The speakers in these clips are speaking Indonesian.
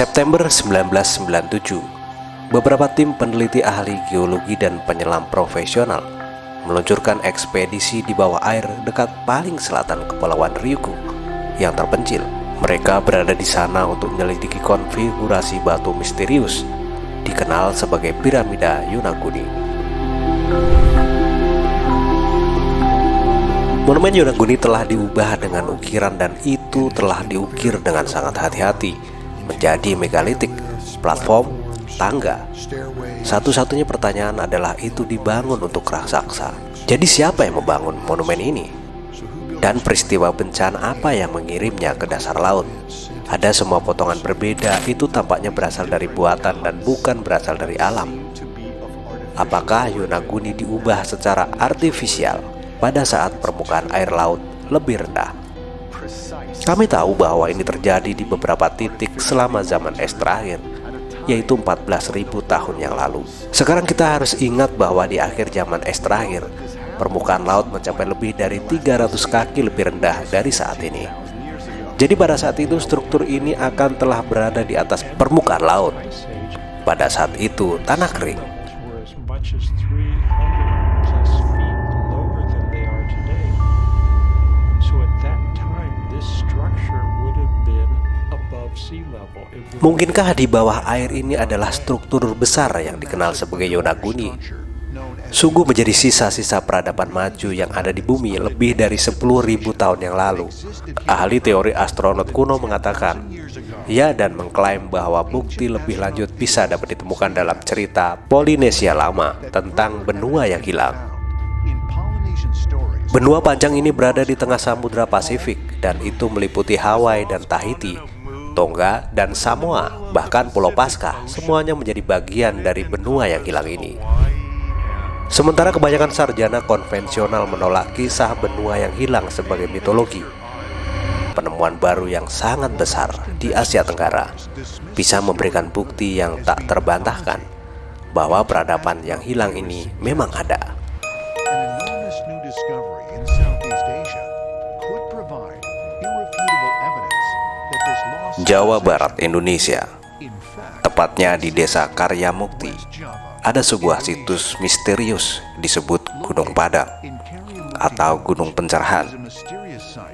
September 1997, beberapa tim peneliti ahli geologi dan penyelam profesional meluncurkan ekspedisi di bawah air dekat paling selatan Kepulauan Ryukyu yang terpencil. Mereka berada di sana untuk menyelidiki konfigurasi batu misterius dikenal sebagai piramida Yonaguni. Monumen Yonaguni telah diubah dengan ukiran, dan itu telah diukir dengan sangat hati-hati menjadi megalitik, platform, tangga. Satu-satunya pertanyaan adalah, itu dibangun untuk raksasa. Jadi siapa yang membangun monumen ini? Dan peristiwa bencana apa yang mengirimnya ke dasar laut? Ada semua potongan berbeda, itu tampaknya berasal dari buatan dan bukan berasal dari alam. Apakah Yonaguni diubah secara artifisial pada saat permukaan air laut lebih rendah? Kami tahu bahwa ini terjadi di beberapa titik selama zaman es terakhir, yaitu 14.000 tahun yang lalu. Sekarang kita harus ingat bahwa di akhir zaman es terakhir, permukaan laut mencapai lebih dari 300 kaki lebih rendah dari saat ini. Jadi pada saat itu struktur ini akan telah berada di atas permukaan laut. Pada saat itu tanah kering. Mungkinkah di bawah air ini adalah struktur besar yang dikenal sebagai Yonaguni? Sungguh menjadi sisa-sisa peradaban maju yang ada di bumi lebih dari 10.000 tahun yang lalu. Ahli teori astronot kuno mengatakan, ya, dan mengklaim bahwa bukti lebih lanjut bisa dapat ditemukan dalam cerita Polinesia lama tentang benua yang hilang. Benua panjang ini berada di tengah Samudra Pasifik, dan itu meliputi Hawaii dan Tahiti, Tonga dan Samoa, bahkan Pulau Paskah, semuanya menjadi bagian dari benua yang hilang ini. Sementara kebanyakan sarjana konvensional menolak kisah benua yang hilang sebagai mitologi, penemuan baru yang sangat besar di Asia Tenggara bisa memberikan bukti yang tak terbantahkan bahwa peradaban yang hilang ini memang ada. Jawa Barat, Indonesia, tepatnya di Desa Karyamukti, ada sebuah situs misterius disebut Gunung Padang atau Gunung Pencerahan.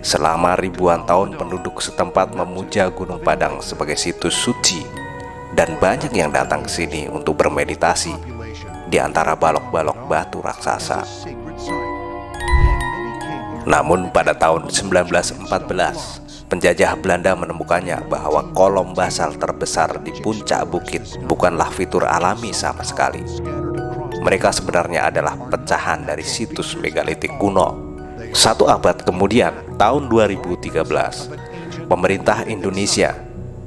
Selama ribuan tahun penduduk setempat memuja Gunung Padang sebagai situs suci, dan banyak yang datang ke sini untuk bermeditasi di antara balok-balok batu raksasa. Namun pada tahun 1914, penjajah Belanda menemukannya bahwa kolom basal terbesar di puncak bukit bukanlah fitur alami sama sekali. Mereka sebenarnya adalah pecahan dari situs megalitik kuno. 1 abad kemudian, tahun 2013, pemerintah Indonesia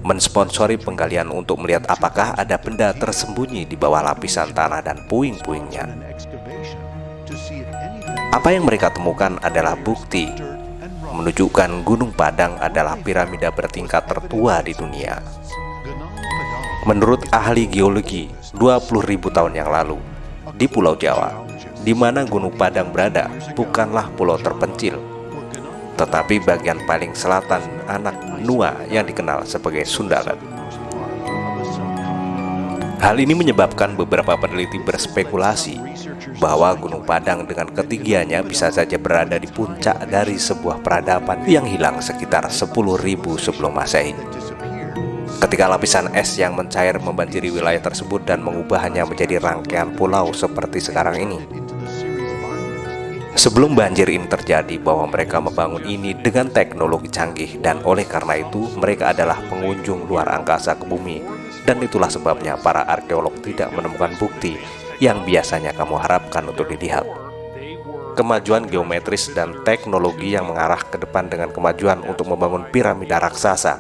mensponsori penggalian untuk melihat apakah ada benda tersembunyi di bawah lapisan tanah dan puing-puingnya. Apa yang mereka temukan adalah bukti menunjukkan Gunung Padang adalah piramida bertingkat tertua di dunia. Menurut ahli geologi, 20.000 tahun yang lalu, di Pulau Jawa, di mana Gunung Padang berada, bukanlah pulau terpencil, tetapi bagian paling selatan anak benua yang dikenal sebagai Sundaland. Hal ini menyebabkan beberapa peneliti berspekulasi bahwa Gunung Padang dengan ketinggiannya bisa saja berada di puncak dari sebuah peradaban yang hilang sekitar 10.000 sebelum Masehi. Ketika lapisan es yang mencair membanjiri wilayah tersebut dan mengubahnya menjadi rangkaian pulau seperti sekarang ini. Sebelum banjir ini terjadi, bahwa mereka membangun ini dengan teknologi canggih, dan oleh karena itu mereka adalah pengunjung luar angkasa ke bumi, dan itulah sebabnya para arkeolog tidak menemukan bukti yang biasanya kamu harapkan untuk dilihat. Kemajuan geometris dan teknologi yang mengarah ke depan dengan kemajuan untuk membangun piramida raksasa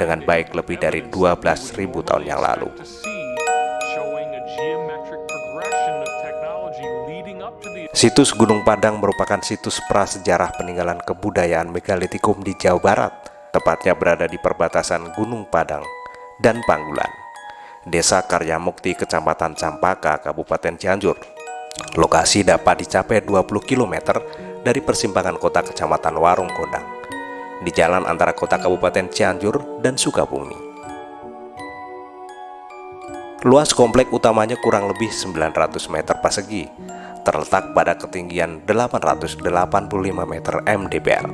dengan baik lebih dari 12.000 tahun yang lalu. Situs Gunung Padang merupakan situs prasejarah peninggalan kebudayaan megalitikum di Jawa Barat, tepatnya berada di perbatasan Gunung Padang dan Panggulan, Desa Karyamukti, Kecamatan Campaka, Kabupaten Cianjur. Lokasi dapat dicapai 20 km dari persimpangan kota Kecamatan Warung Gondang, di jalan antara kota Kabupaten Cianjur dan Sukabumi. Luas komplek utamanya kurang lebih 900 meter persegi, terletak pada ketinggian 885 meter mdpl.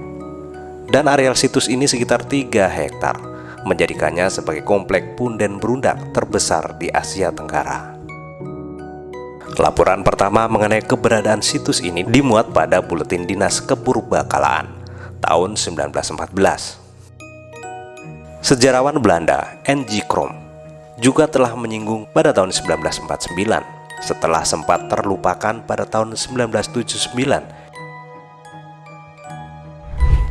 Dan areal situs ini sekitar 3 hektar, menjadikannya sebagai komplek punden berundak terbesar di Asia Tenggara. Laporan pertama mengenai keberadaan situs ini dimuat pada Buletin Dinas Kepurbakalaan tahun 1914. Sejarawan Belanda N.G. Krom juga telah menyinggung pada tahun 1949 setelah sempat terlupakan pada tahun 1979.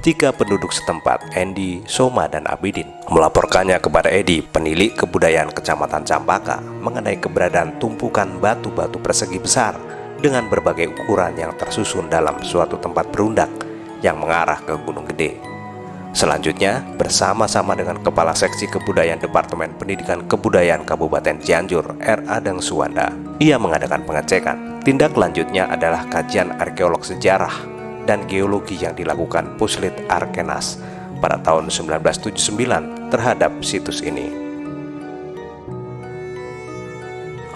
Tiga penduduk setempat, Endi, Soma, dan Abidin, melaporkannya kepada Edi, penilik kebudayaan Kecamatan Campaka, mengenai keberadaan tumpukan batu-batu persegi besar dengan berbagai ukuran yang tersusun dalam suatu tempat berundak yang mengarah ke Gunung Gede. Selanjutnya, bersama-sama dengan Kepala Seksi Kebudayaan Departemen Pendidikan Kebudayaan Kabupaten Cianjur, R. Adang Suwanda, ia mengadakan pengecekan. Tindak lanjutnya adalah kajian arkeolog sejarah dan geologi yang dilakukan Puslit Arkenas pada tahun 1979 terhadap situs ini.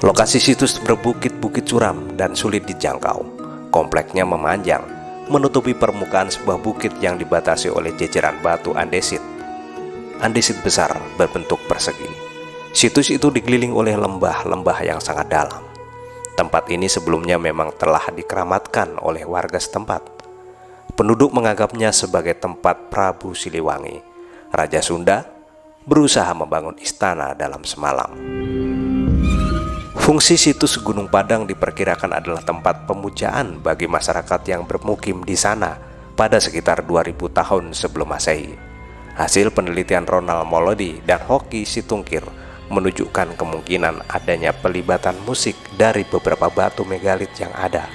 Lokasi situs berbukit-bukit curam dan sulit dijangkau. Kompleknya memanjang, menutupi permukaan sebuah bukit yang dibatasi oleh jejeran batu andesit. Andesit besar berbentuk persegi. Situs itu dikelilingi oleh lembah-lembah yang sangat dalam. Tempat ini sebelumnya memang telah dikeramatkan oleh warga setempat. Penduduk menganggapnya sebagai tempat Prabu Siliwangi, Raja Sunda, berusaha membangun istana dalam semalam. Fungsi situs Gunung Padang diperkirakan adalah tempat pemujaan bagi masyarakat yang bermukim di sana pada sekitar 2000 tahun sebelum Masehi. Hasil penelitian Ronald Molody dan Hoki Situngkir menunjukkan kemungkinan adanya pelibatan musik dari beberapa batu megalit yang ada.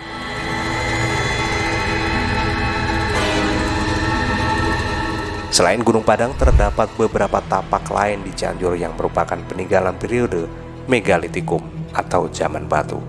Selain Gunung Padang, terdapat beberapa tapak lain di Cianjur yang merupakan peninggalan periode Megalitikum atau zaman batu.